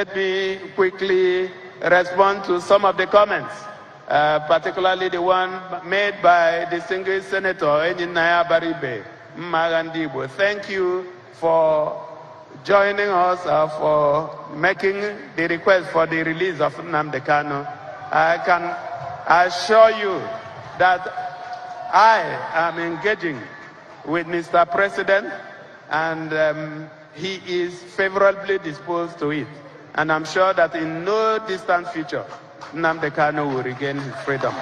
Let me quickly respond to some of the comments, particularly the one made by distinguished Senator Nnamdi Baribe Mmagandibo. Thank you for joining us, for making the request for the release of Nnamdi Kanu. I can assure you that I am engaging with Mr. President, and he is favorably disposed to it. And I'm sure that in no distant future, Nnamdi Kanu will regain his freedom.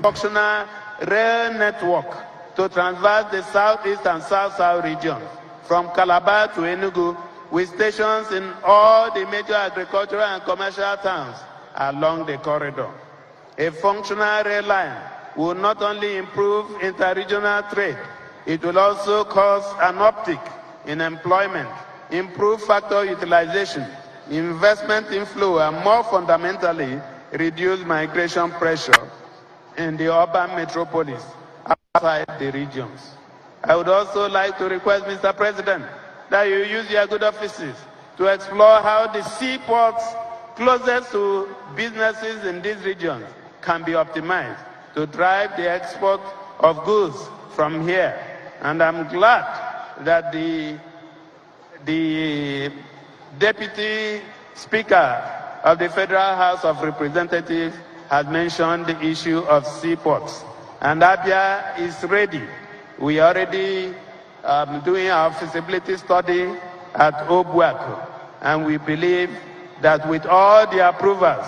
Functional rail network to traverse the southeast and south-south regions from Calabar to Enugu, with stations in all the major agricultural and commercial towns along the corridor. A functional rail line will not only improve inter-regional trade, it will also cause an uptick in employment, improve factor utilization, investment inflow, and more fundamentally, reduce migration pressure in the urban metropolis outside the regions. I would also like to request, Mr. President, that you use your good offices to explore how the seaports closest to businesses in these regions can be optimized to drive the export of goods from here. And I'm glad that the Deputy Speaker of the Federal House of Representatives has mentioned the issue of seaports. And Abia is ready. We are already doing our feasibility study at Obuaku, and we believe that with all the approvals,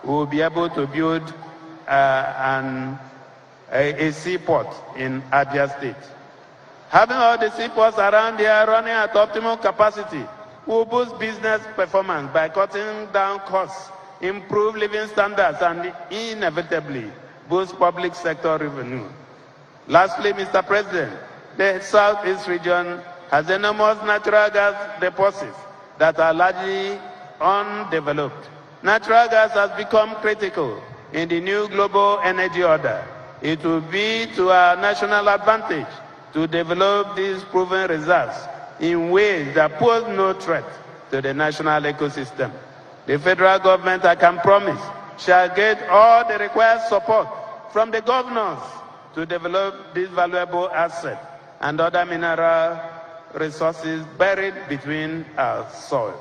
we will be able to build a seaport in Abia State. Having all the seaports around here running at optimal capacity will boost business performance by cutting down costs, improve living standards, and inevitably boost public sector revenue. Lastly, Mr. President, the Southeast region has enormous natural gas deposits that are largely undeveloped. Natural gas has become critical in the new global energy order. It will be to our national advantage to develop these proven reserves in ways that pose no threat to the national ecosystem. The federal government, I can promise, shall get all the required support from the governors to develop this valuable asset and other mineral resources buried between our soil.